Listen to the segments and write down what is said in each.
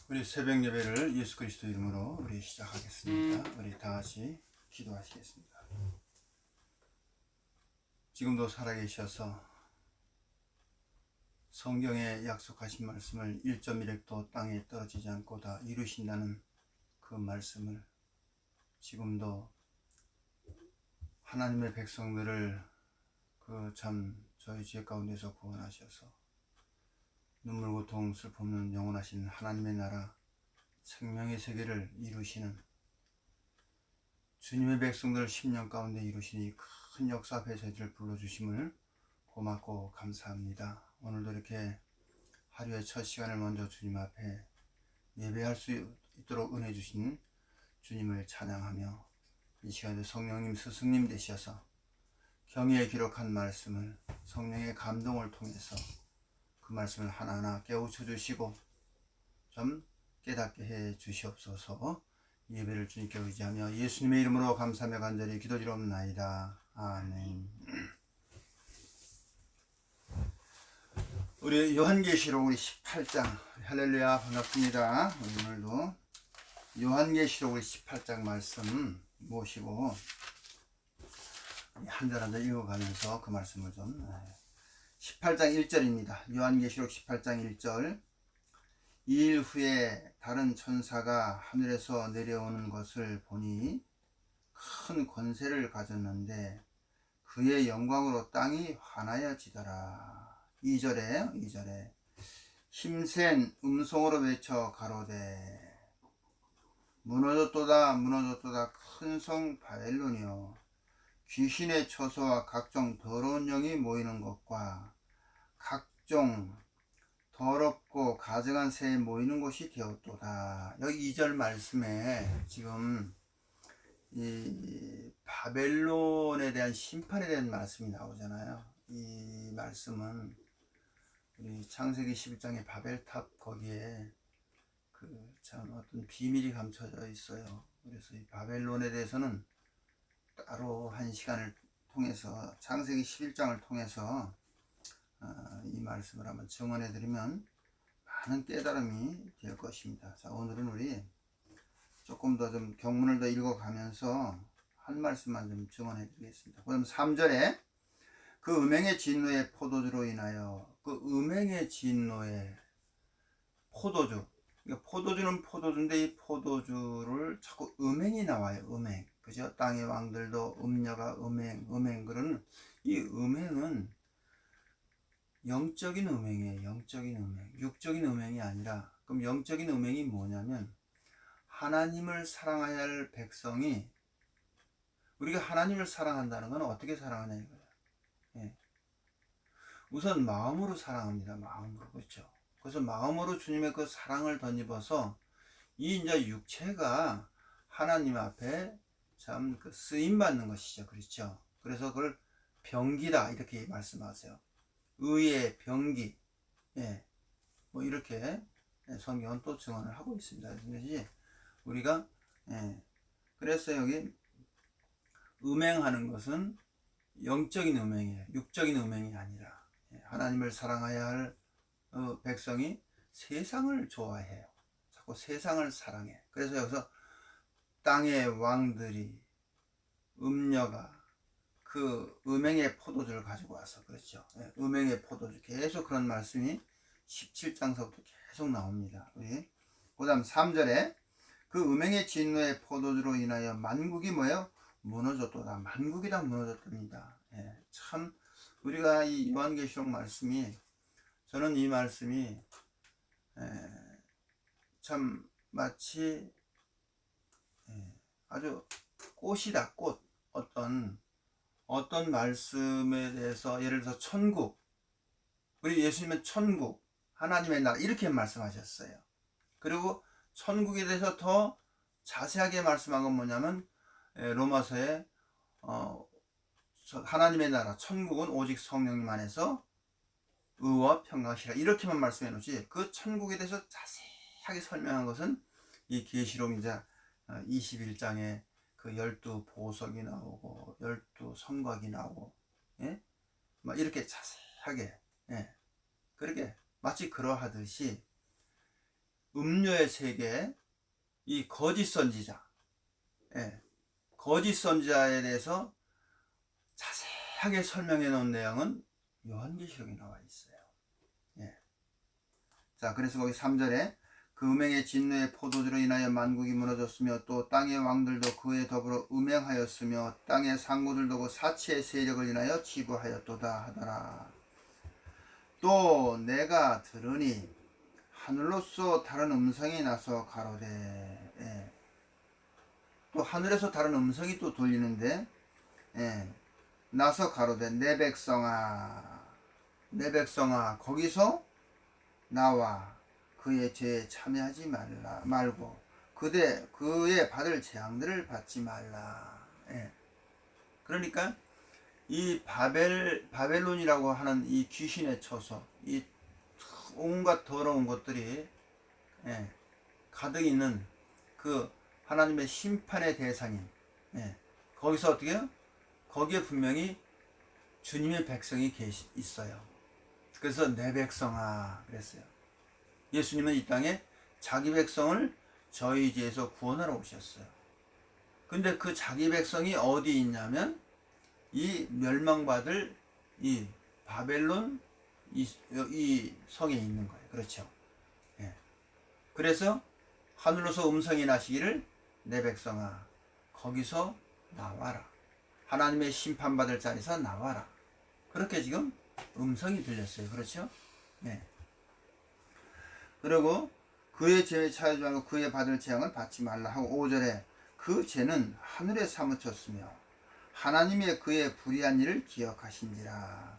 우리 새벽 예배를 예수 그리스도 이름으로 우리 시작하겠습니다. 우리 다 같이 기도하시겠습니다. 지금도 살아계셔서 성경에 약속하신 말씀을 1.1획도 땅에 떨어지지 않고 다 이루신다는 그 말씀을 지금도 하나님의 백성들을 그 참 저희 죄 가운데서 구원하셔서 눈물 고통 슬픔 없는 영원하신 하나님의 나라 생명의 세계를 이루시는 주님의 백성들 10년 가운데 이루시니 큰 역사 앞에 저희들을 불러주심을 고맙고 감사합니다. 오늘도 이렇게 하루의 첫 시간을 먼저 주님 앞에 예배할 수 있도록 은혜 주신 주님을 찬양하며 이 시간에 성령님 스승님 되셔서 경의에 기록한 말씀을 성령의 감동을 통해서 그 말씀을 하나하나 깨우쳐 주시고 좀 깨닫게 해 주시옵소서. 예배를 주님께 의지하며 예수님의 이름으로 감사하며 간절히 기도드리옵나이다. 아멘. 우리 요한계시록 우리 18장 할렐루야 반갑습니다. 오늘도 요한계시록 우리 18장 말씀 모시고 한 절 한 절 읽어가면서 그 말씀을 좀 18장 1절입니다. 요한계시록 18장 1절 이 일 후에 다른 천사가 하늘에서 내려오는 것을 보니 큰 권세를 가졌는데 그의 영광으로 땅이 환하여지더라. 2절에 힘센 음성으로 외쳐 가로되 무너졌도다 무너졌도다 큰 성 바벨론이여 귀신의 처소와 각종 더러운 영이 모이는 것과 각종 더럽고 가증한 새에 모이는 곳이 되었도다. 여기 2절 말씀에 지금 이 바벨론에 대한 심판에 대한 말씀이 나오잖아요. 이 말씀은 우리 창세기 11장의 바벨탑 거기에 그 참 어떤 비밀이 감춰져 있어요. 그래서 이 바벨론에 대해서는 따로 한 시간을 통해서 창세기 11장을 통해서 이 말씀을 한번 증언해 드리면 많은 깨달음이 될 것입니다. 자, 오늘은 우리 조금 더 좀 경문을 더 읽어가면서 한 말씀만 좀 증언해 드리겠습니다. 그럼 3절에 그 음행의 진노의 포도주로 인하여 그 음행의 진노의 포도주, 그러니까 포도주는 포도주인데 이 포도주를 자꾸 음행이 나와요. 음행, 그죠? 땅의 왕들도 음녀가 음행 그러는 이 음행은 영적인 음행이에요. 영적인 음행, 육적인 음행이 아니라. 그럼 영적인 음행이 뭐냐면 하나님을 사랑해야 할 백성이, 우리가 하나님을 사랑한다는 건 어떻게 사랑하냐 이거예요. 예. 우선 마음으로 사랑합니다. 마음으로. 그렇죠. 그래서 마음으로 주님의 그 사랑을 덧입어서 이 이제 육체가 하나님 앞에 참 그 쓰임 받는 것이죠. 그렇죠. 그래서 그걸 병기다 이렇게 말씀하세요. 의의 병기. 예. 뭐 이렇게 성경은 또 증언을 하고 있습니다. 그래서 우리가 그래서 여기 음행하는 것은 영적인 음행이에요. 육적인 음행이 아니라 하나님을 사랑해야 할 백성이 세상을 좋아해요. 자꾸 세상을 사랑해. 그래서 여기서 땅의 왕들이 음녀가 그 음행의 포도주를 가지고 와서 그렇죠. 음행의 포도주 계속 그런 말씀이 17장서부터 계속 나옵니다. 우리 그다음 3절에 그 음행의 진노의 포도주로 인하여 만국이 뭐예요? 무너졌도다. 만국이 다 무너졌답니다. 참 우리가 이 요한계시록 말씀이, 저는 이 말씀이 참 마치 아주 꽃이다. 꽃. 어떤 말씀에 대해서 예를 들어서 천국, 우리 예수님은 천국, 하나님의 나라 이렇게 말씀하셨어요. 그리고 천국에 대해서 더 자세하게 말씀한 건 뭐냐면 로마서에 하나님의 나라 천국은 오직 성령님 안에서 의와 평강이라 이렇게만 말씀해 놓지 그 천국에 대해서 자세하게 설명한 것은 이 계시록 이제 21장에 그 12보석이 나오고 12성곽이 나오고 막 이렇게 자세하게 그렇게 마치 그러하듯이 음료의 세계, 이 거짓 선지자, 예, 거짓 선지자에 대해서 자세하게 설명해 놓은 내용은 요한계시록에 나와 있어요. 예. 자, 그래서 거기 3절에 그 음행의 진노의 포도주로 인하여 만국이 무너졌으며 또 땅의 왕들도 그에 더불어 음행하였으며 땅의 상고들도 그 사치의 세력을 인하여 지부하였도다 하더라. 또 내가 들으니 하늘로서 다른 음성이 나서 가로되, 예. 또 하늘에서 다른 음성이 또 들리는데, 예. 나서 가로되 내 백성아, 내 백성아, 거기서 나와 그의 죄에 참여하지 말고 그의 받을 재앙들을 받지 말라. 예. 그러니까 이 바벨론이라고 하는 이 귀신의 처소, 이 온갖 더러운 것들이, 예, 가득 있는 그 하나님의 심판의 대상인, 예, 거기서 어떻게 해요? 거기에 분명히 주님의 백성이 있어요. 그래서 내 백성아 그랬어요. 예수님은 이 땅에 자기 백성을 저희 죄에서 구원하러 오셨어요. 근데 그 자기 백성이 어디 있냐면 이 멸망받을 이 바벨론 이 성에 있는 거예요. 그렇죠? 예. 그래서 하늘로서 음성이 나시기를 내 백성아 거기서 나와라. 하나님의 심판받을 자리에서 나와라. 그렇게 지금 음성이 들렸어요. 그렇죠? 네. 그리고 그의 죄에 차하지 말고 그의 받을 재앙을 받지 말라 하고 5절에 그 죄는 하늘에 사무쳤으며 하나님의 그의 불의한 일을 기억하신지라.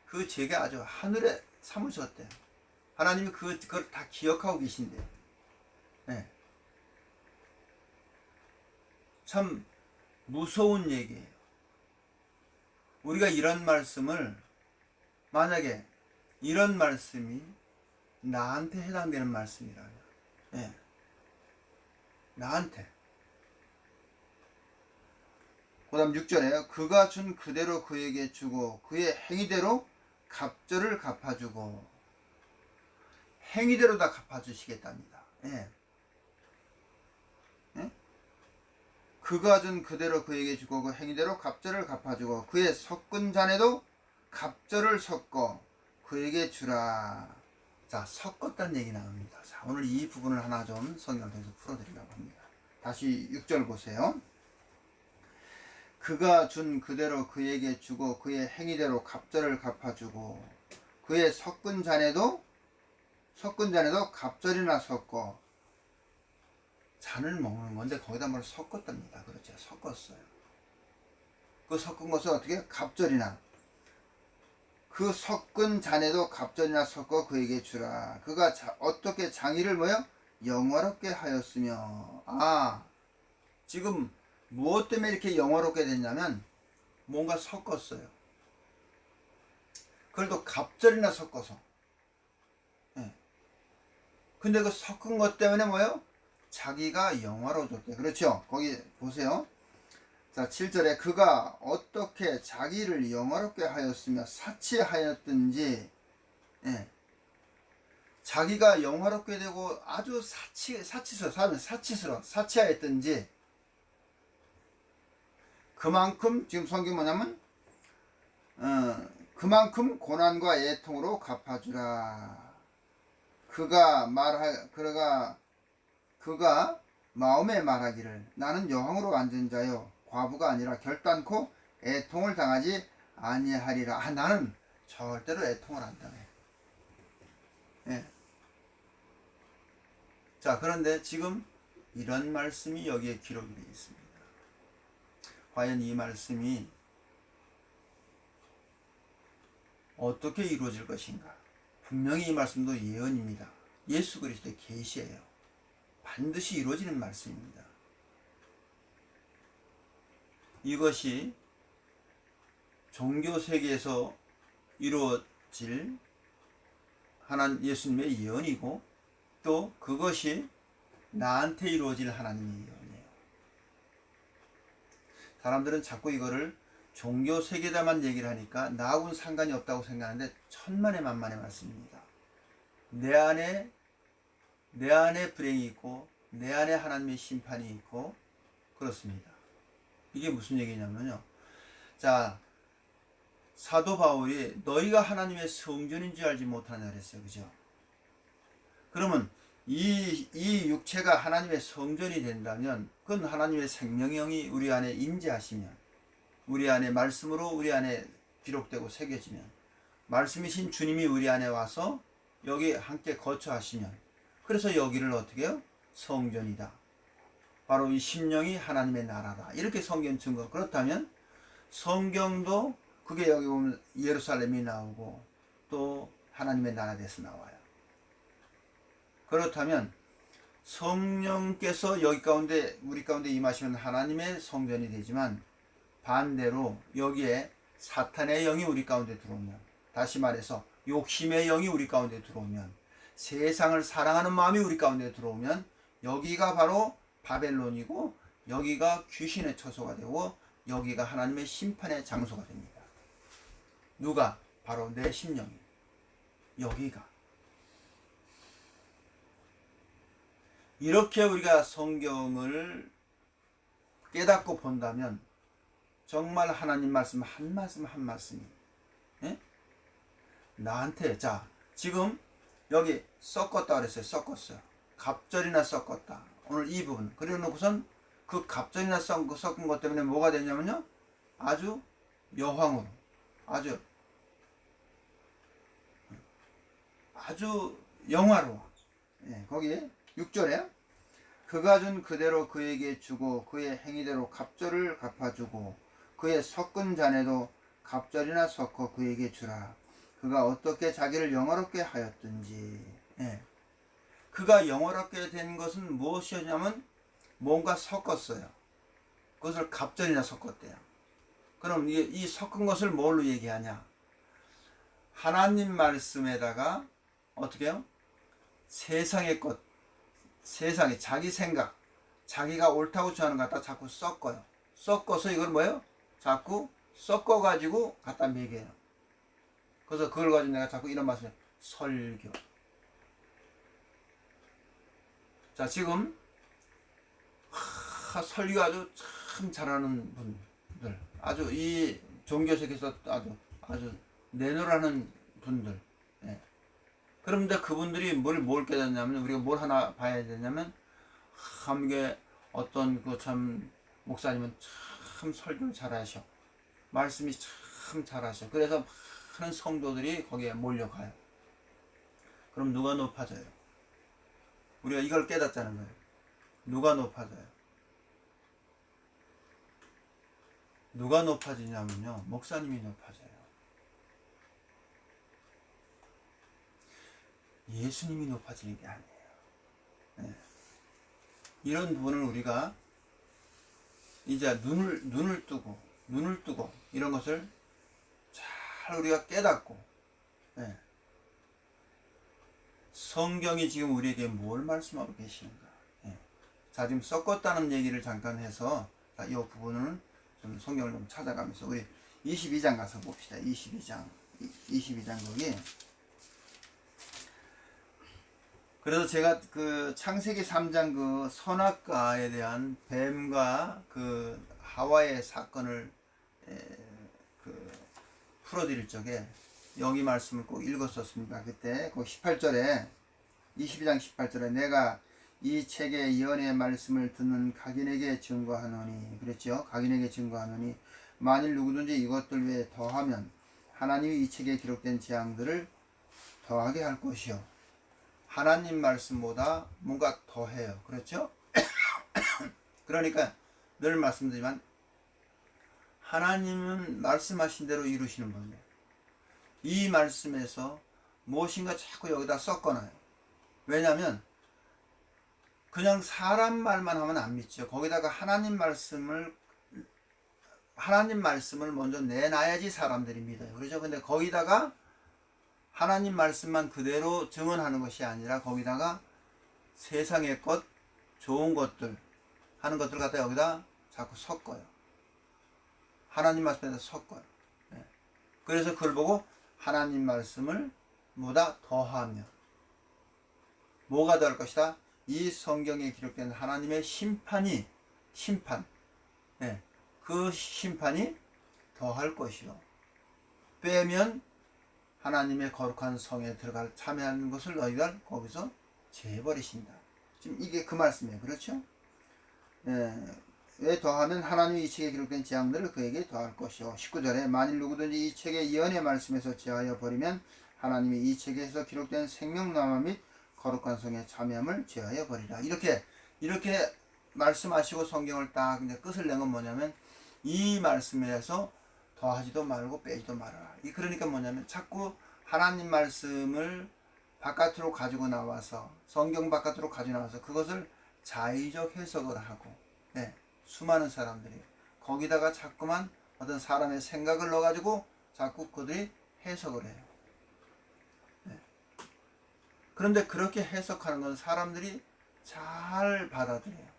그 죄가 아주 하늘에 사무쳤대요. 하나님이 그걸 다 기억하고 계신대요. 네. 참 무서운 얘기예요. 우리가 이런 말씀을, 만약에 이런 말씀이 나한테 해당되는 말씀이라면, 예, 나한테. 그 다음 6절에 그가 준 그대로 그에게 주고 그의 행위대로 갑절을 갚아주고, 행위대로 다 갚아주시겠답니다. 예. 예? 그가 준 그대로 그에게 주고 그 행위대로 갑절을 갚아주고 그의 섞은 잔에도 갑절을 섞어 그에게 주라. 자, 섞었다는 얘기 나옵니다. 자, 오늘 이 부분을 하나 좀 성경을 통해서 풀어드리려고 합니다. 다시 6절 보세요. 그가 준 그대로 그에게 주고 그의 행위대로 갑절을 갚아주고 그의 섞은 잔에도 갑절이나 섞어. 잔을 먹는 건데 거기다 뭘 섞었답니다. 그렇죠? 섞었어요. 그 섞은 것을 어떻게? 갑절이나. 그 섞은 잔에도 갑절이나 섞어 그에게 주라. 그가 어떻게 장의를 뭐요? 영화롭게 하였으며. 아, 지금 무엇 때문에 이렇게 영화롭게 됐냐면 뭔가 섞었어요. 그래도 갑절이나 섞어서. 예. 근데 그 섞은 것 때문에 뭐요? 자기가 영화로워졌대. 그렇죠? 거기 보세요. 자, 7절에 그가 어떻게 자기를 영화롭게 하였으며 사치하였든지, 예, 자기가 영화롭게 되고 아주 사치하였든지 그만큼, 지금 성경 뭐냐면 그만큼 고난과 애통으로 갚아주라. 그가 마음에 말하기를 나는 여왕으로 앉은 자요 과부가 아니라 결단코 애통을 당하지 아니하리라. 아, 나는 절대로 애통을 안 당해. 예. 자, 그런데 지금 이런 말씀이 여기에 기록이 되어 있습니다. 과연 이 말씀이 어떻게 이루어질 것인가? 분명히 이 말씀도 예언입니다. 예수 그리스도의 계시예요. 반드시 이루어지는 말씀입니다. 이것이 종교 세계에서 이루어질 하나님 예수님의 예언이고 또 그것이 나한테 이루어질 하나님의 예언이에요. 사람들은 자꾸 이거를 종교 세계다만 얘기를 하니까 나하고는 상관이 없다고 생각하는데 천만의 만만의 말씀입니다. 내 안에 내 안에 불행이 있고 내 안에 하나님의 심판이 있고 그렇습니다. 이게 무슨 얘기냐면요. 자, 사도 바울이 너희가 하나님의 성전인 줄 알지 못하냐 그랬어요. 그죠? 그러면 이 육체가 하나님의 성전이 된다면 그건 하나님의 생명형이 우리 안에 임재하시면 우리 안에 말씀으로 우리 안에 기록되고 새겨지면 말씀이신 주님이 우리 안에 와서 여기 함께 거처하시면 그래서 여기를 어떻게 해요? 성전이다. 바로 이 심령이 하나님의 나라다. 이렇게 성경 증거. 그렇다면 성경도 그게 여기 보면 예루살렘이 나오고 또 하나님의 나라에 대해서 나와요. 그렇다면 성령께서 여기 가운데 우리 가운데 임하시면 하나님의 성전이 되지만 반대로 여기에 사탄의 영이 우리 가운데 들어오면 다시 말해서 욕심의 영이 우리 가운데 들어오면 세상을 사랑하는 마음이 우리 가운데 들어오면 여기가 바로 바벨론이고 여기가 귀신의 처소가 되고 여기가 하나님의 심판의 장소가 됩니다. 누가? 바로 내 심령이. 여기가. 이렇게 우리가 성경을 깨닫고 본다면 정말 하나님 말씀 한 말씀 한 말씀이 예? 나한테 자 지금 여기 섞었다 그랬어요. 섞었어요. 갑절이나 섞었다. 오늘 이 부분 그래 놓고선 그 갑절이나 섞은 것 때문에 뭐가 되냐면요 아주 여황으로 아주 영화로워. 예, 거기에 6절에 그가 준 그대로 그에게 주고 그의 행위대로 갑절을 갚아주고 그의 섞은 잔에도 갑절이나 섞어 그에게 주라. 그가 어떻게 자기를 영화롭게 하였든지. 예. 그가 영화롭게 된 것은 무엇이었냐면 뭔가 섞었어요. 그것을 갑절이나 섞었대요. 그럼 이 섞은 것을 뭘로 얘기하냐? 하나님 말씀에다가 어떻게 해요? 세상의 것, 세상에 자기 생각, 자기가 옳다고 주장하는 것 갖다 자꾸 섞어요. 섞어서 이걸 뭐예요? 자꾸 섞어가지고 갖다 매겨요. 그래서 그걸 가지고 내가 자꾸 이런 말씀을 설교. 자, 지금 설교 아주 참 잘하는 분들, 아주 이 종교sek에서 아주 내놓으라는 분들. 예. 그런데 그분들이 뭘 깨닫냐면 우리가 뭘 하나 봐야 되냐면 함께 어떤 그 참 목사님은 참 설교를 잘하셔. 말씀이 참 잘하셔. 그래서 많은 성도들이 거기에 몰려가요. 그럼 누가 높아져요? 우리가 이걸 깨닫자는 거예요. 누가 높아져요? 누가 높아지냐면요. 목사님이 높아져요. 예수님이 높아지는 게 아니에요. 네. 이런 부분을 우리가 이제 눈을 뜨고 이런 것을 잘 우리가 깨닫고 네. 성경이 지금 우리에게 뭘 말씀하고 계시는가. 네. 자, 지금 섞었다는 얘기를 잠깐 해서 자, 이 부분은 좀 성경을 좀 찾아가면서 우리 22장 가서 봅시다. 22장 거기. 그래서 제가 그 창세기 3장 그 선악과에 대한 뱀과 그 하와의 사건을 그 풀어드릴 적에 여기 말씀을 꼭 읽었었습니다. 그때 그 18절에 22장 18절에 내가 이 책의 예언의 말씀을 듣는 각인에게 증거하노니 그랬죠. 각인에게 증거하노니 만일 누구든지 이것들 외에 더하면 하나님이 이 책에 기록된 재앙들을 더하게 할 것이요. 하나님 말씀보다 뭔가 더해요. 그렇죠? 그러니까 늘 말씀드리지만 하나님은 말씀하신 대로 이루시는 분이에요. 이 말씀에서 무엇인가 자꾸 여기다 섞어놔요. 왜냐하면 그냥 사람 말만 하면 안 믿죠. 거기다가 하나님 말씀을 먼저 내놔야지 사람들이 믿어요. 그렇죠? 근데 거기다가 하나님 말씀만 그대로 증언하는 것이 아니라 거기다가 세상의 것, 좋은 것들 하는 것들 갖다 여기다 자꾸 섞어요. 하나님 말씀에다 섞어요. 네. 그래서 그걸 보고 하나님 말씀을 뭐다 더하며 뭐가 더할 것이다? 이 성경에 기록된 하나님의 심판, 예, 그 심판이 더할 것이요. 빼면 하나님의 거룩한 성에 들어갈 참여하는 것을 너희가 거기서 제해버리신다. 지금 이게 그 말씀이에요. 그렇죠? 예, 왜 더하면 하나님이 이 책에 기록된 재앙들을 그에게 더할 것이요. 19절에 만일 누구든지 이 책의 예언의 말씀에서 제하여 버리면 하나님이 이 책에서 기록된 생명나무 및 거룩한 성의 참여함을 제하여 버리라. 이렇게 말씀하시고 성경을 딱 이제 끝을 낸 건 뭐냐면 이 말씀에서 더하지도 말고 빼지도 말아라. 그러니까 뭐냐면 자꾸 하나님 말씀을 바깥으로 가지고 나와서 성경 바깥으로 가지고 나와서 그것을 자의적 해석을 하고, 네, 수많은 사람들이 거기다가 자꾸만 어떤 사람의 생각을 넣어가지고 자꾸 그들이 해석을 해요. 네. 그런데 그렇게 해석하는 건 사람들이 잘 받아들여요.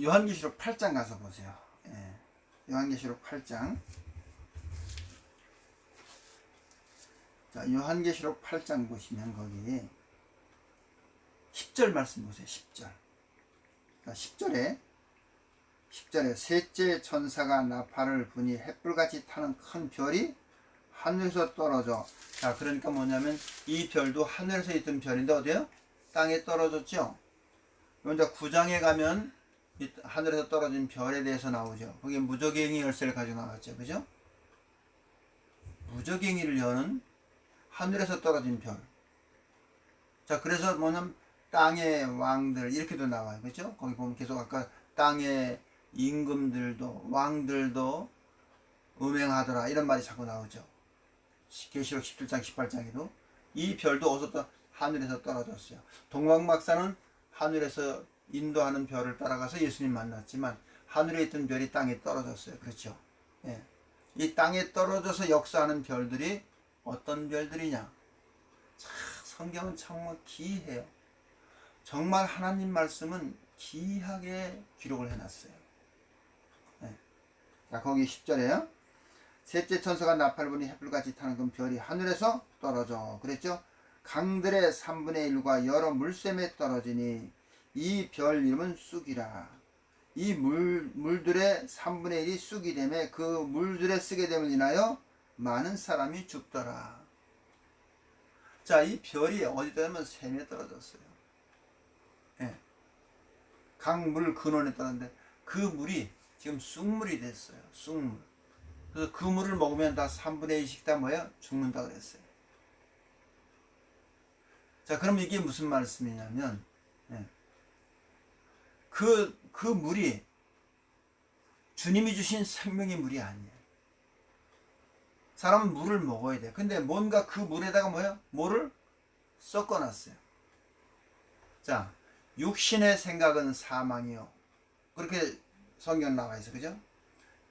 요한계시록 8장 가서 보세요. 예. 요한계시록 8장. 자, 요한계시록 8장 보시면 거기 10절 말씀 보세요. 10절. 그러니까 10절에 셋째 천사가 나팔을 부니 햇불같이 타는 큰 별이 하늘에서 떨어져. 자, 그러니까 뭐냐면 이 별도 하늘에서 있던 별인데 어디요? 땅에 떨어졌죠. 이제 9장에 가면 하늘에서 떨어진 별에 대해서 나오죠. 거기에 무저갱이 열쇠를 가지고 나왔죠. 그죠? 무저갱이를 여는 하늘에서 떨어진 별. 자, 그래서 뭐냐면 땅의 왕들 이렇게도 나와요. 그죠? 거기 보면 계속 아까 땅의 임금들도 왕들도 음행하더라 이런 말이 자꾸 나오죠. 계시록 17장 18장에도 이 별도 어디서 하늘에서 떨어졌어요. 동방박사는 하늘에서 인도하는 별을 따라가서 예수님 만났지만 하늘에 있던 별이 땅에 떨어졌어요. 그렇죠? 예. 이 땅에 떨어져서 역사하는 별들이 어떤 별들이냐? 참, 성경은 정말 기이해요. 정말 하나님 말씀은 기이하게 기록을 해놨어요. 예. 자, 거기 10절에요. 셋째 천사가 나팔 부니 햇불같이 타는 그 별이 하늘에서 떨어져. 그랬죠? 강들의 3분의 1과 여러 물샘에 떨어지니 이 별 이름은 쑥이라. 이 물들의 3분의 1이 쑥이 되매 그 물들에 쓰게 됨을 인하여 많은 사람이 죽더라. 자, 이 별이 어디다 하면 샘에 떨어졌어요. 예. 강물 근원에 떨어졌는데 그 물이 지금 쑥물이 됐어요. 쑥물. 그래서 그 물을 먹으면 다 3분의 1씩 다 뭐야? 죽는다 그랬어요. 자, 그럼 이게 무슨 말씀이냐면, 예. 그 물이 주님이 주신 생명의 물이 아니에요. 사람은 물을 먹어야 돼. 근데 뭔가 그 물에다가 뭐야? 뭐를 섞어놨어요. 자, 육신의 생각은 사망이요. 그렇게 성경 나와 있어. 그죠?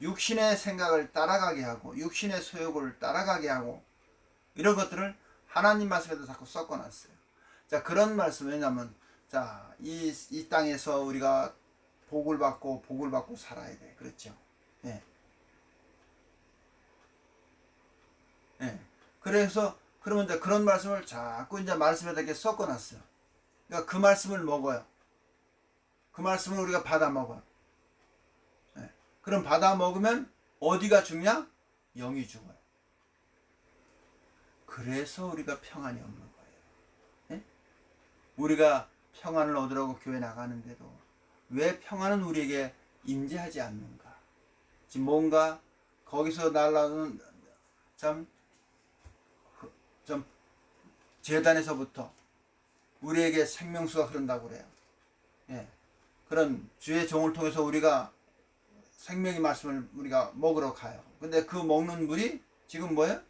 육신의 생각을 따라가게 하고, 육신의 소욕을 따라가게 하고, 이런 것들을 하나님 말씀에도 자꾸 섞어놨어요. 자, 그런 말씀, 왜냐면, 자, 이 땅에서 우리가 복을 받고 살아야 돼. 그렇죠? 예. 예. 그래서, 그러면 이제 그런 말씀을 자꾸 이제 말씀에다 이렇게 섞어놨어요. 그러니까 그 말씀을 먹어요. 그 말씀을 우리가 받아 먹어요. 예. 그럼 받아 먹으면 어디가 죽냐? 영이 죽어요. 그래서 우리가 평안이 없는 거예요. 예? 우리가 평안을 얻으려고 교회 나가는데도 왜 평안은 우리에게 임재하지 않는가? 지금 뭔가 거기서 날라오는 좀 재단에서부터 우리에게 생명수가 흐른다고 그래요. 예. 그런 주의 종을 통해서 우리가 생명의 말씀을 우리가 먹으러 가요. 근데 그 먹는 물이 지금 뭐예요?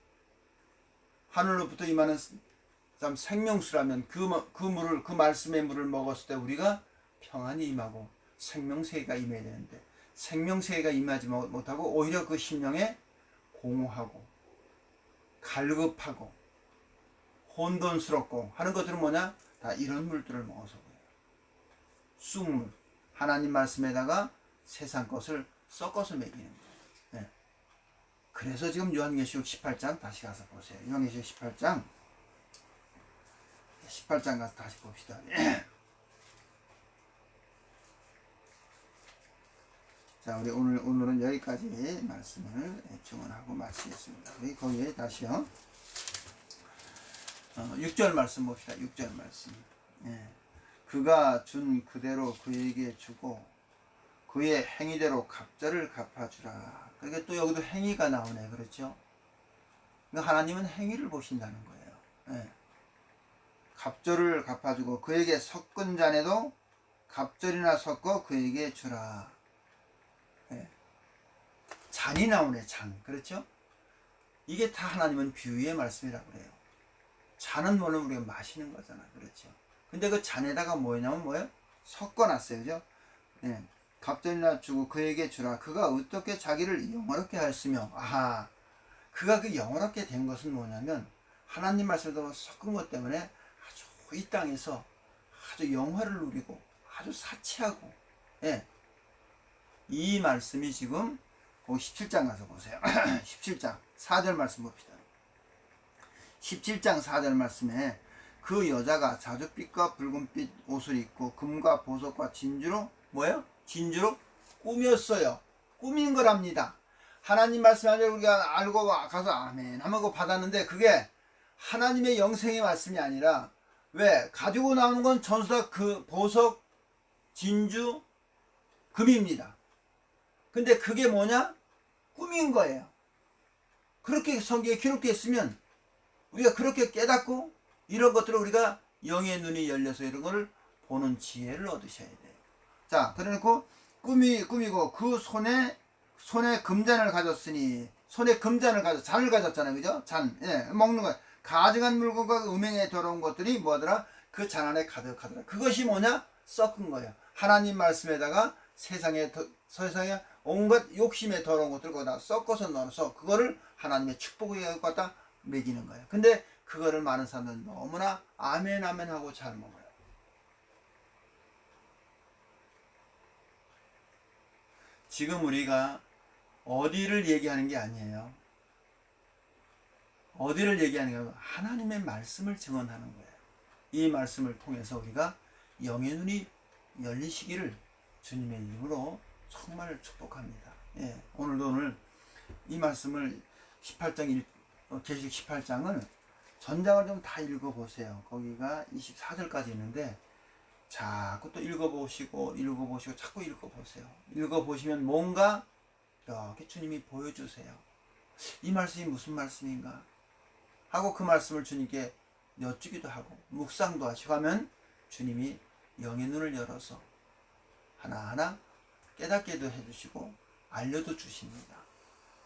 하늘로부터 임하는 참 생명수라면 그 물을, 그 말씀의 물을 먹었을 때 우리가 평안이 임하고 생명세계가 임해야 되는데 생명세계가 임하지 못하고 오히려 그 심령에 공허하고 갈급하고 혼돈스럽고 하는 것들은 뭐냐? 다 이런 물들을 먹어서 그래요. 쑥물, 하나님 말씀에다가 세상 것을 섞어서 먹이는 거예요. 네. 그래서 지금 요한계시록 18장 다시 가서 보세요. 요한계시록 18장 18장 가서 다시 봅시다. 자, 우리 오늘은 여기까지 말씀을 증언하고 마치겠습니다. 우리 거기에 다시요. 6절 말씀 봅시다. 6절 말씀. 예. 그가 준 그대로 그에게 주고 그의 행위대로 갑절을 갚아주라. 그러니까 또 여기도 행위가 나오네. 그렇죠? 그러니까 하나님은 행위를 보신다는 거예요. 예. 갑절을 갚아주고 그에게 섞은 잔에도 갑절이나 섞어 그에게 주라. 예. 잔이 나오네. 잔. 그렇죠? 이게 다 하나님은 비유의 말씀이라고 그래요. 잔은 물론 우리가 마시는 거잖아. 그렇죠? 근데 그 잔에다가 뭐냐면 뭐예요? 섞어놨어요. 그죠? 예. 갑절이나 주고 그에게 주라. 그가 어떻게 자기를 영화롭게 하였으며, 아하, 그가 그 영화롭게 된 것은 뭐냐면 하나님 말씀으로 섞은 것 때문에 아주 이 땅에서 아주 영화를 누리고 아주 사치하고, 예. 이 말씀이 지금 17장 가서 보세요. 17장 4절 말씀 봅시다. 17장 4절 말씀에 그 여자가 자줏빛과 붉은빛 옷을 입고 금과 보석과 진주로 뭐예요? 진주로 꾸몄어요. 꾸민 거랍니다. 하나님 말씀하자 우리가 알고 가서 아멘 하고 받았는데 그게 하나님의 영생의 말씀이 아니라 왜? 가지고 나오는 건 전부 다 그 보석, 진주, 금입니다. 근데 그게 뭐냐? 꾸민 거예요. 그렇게 성경에 기록되어 있으면 우리가 그렇게 깨닫고 이런 것들을 우리가 영의 눈이 열려서 이런 것을 보는 지혜를 얻으셔야 돼요. 자, 그래놓고 꾸미고 그 손에 금잔을 가졌으니 손에 금잔을 잔을 가졌잖아요. 그죠? 잔. 예, 먹는 거. 가증한 물건과 음행에 더러운 것들이 뭐더라? 그 잔 안에 가득하더라. 그것이 뭐냐? 섞은 거예요. 하나님 말씀에다가 세상에 온갖 욕심에 더러운 것들을 거기다 섞어서 넣어서 그거를 하나님의 축복에 갖다 먹이는 거예요. 근데 그거를 많은 사람들은 너무나 아멘 아멘 하고 잘 먹어요. 지금 우리가 어디를 얘기하는 게 아니에요. 어디를 얘기하는 게 아니라 하나님의 말씀을 증언하는 거예요. 이 말씀을 통해서 우리가 영의 눈이 열리시기를 주님의 이름으로 정말 축복합니다. 예, 오늘 이 말씀을 18장 계시록 18장을 전장을 좀 다 읽어보세요. 거기가 24절까지 있는데 자꾸 또 읽어보시고 자꾸 읽어보세요. 읽어보시면 뭔가 이렇게 주님이 보여주세요. 이 말씀이 무슨 말씀인가 하고 그 말씀을 주님께 여쭈기도 하고 묵상도 하시고 하면 주님이 영의 눈을 열어서 하나하나 깨닫게도 해주시고 알려도 주십니다.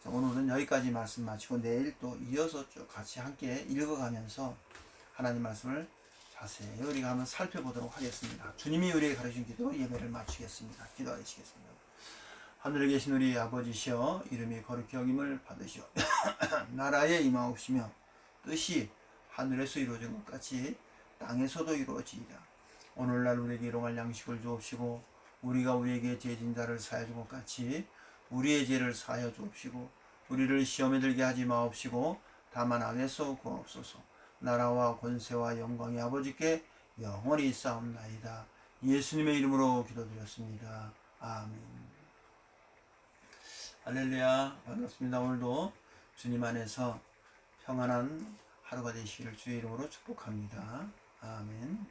자, 오늘은 여기까지 말씀 마치고 내일 또 이어서 쭉 같이 함께 읽어가면서 하나님 말씀을 자세히 우리가 한번 살펴보도록 하겠습니다. 주님이 우리에게 가르친 기도 예배를 마치겠습니다. 기도하시겠습니다. 하늘에 계신 우리 아버지시여 이름이 거룩히 여김을 받으시오. 나라에 임하옵시며 뜻이 하늘에서 이루어진 것 같이 땅에서도 이루어지이다. 오늘날 우리에게 일용할 양식을 주옵시고 우리가 우리에게 죄진 자를 사하여 준 것 같이 우리의 죄를 사하여 주옵시고 우리를 시험에 들게 하지 마옵시고 다만 악에서 구하옵소서. 나라와 권세와 영광이 아버지께 영원히 있사옵나이다. 예수님의 이름으로 기도드렸습니다. 아멘. 할렐루야. 반갑습니다. 오늘도 주님 안에서 평안한 하루가 되시기를 주의 이름으로 축복합니다. 아멘.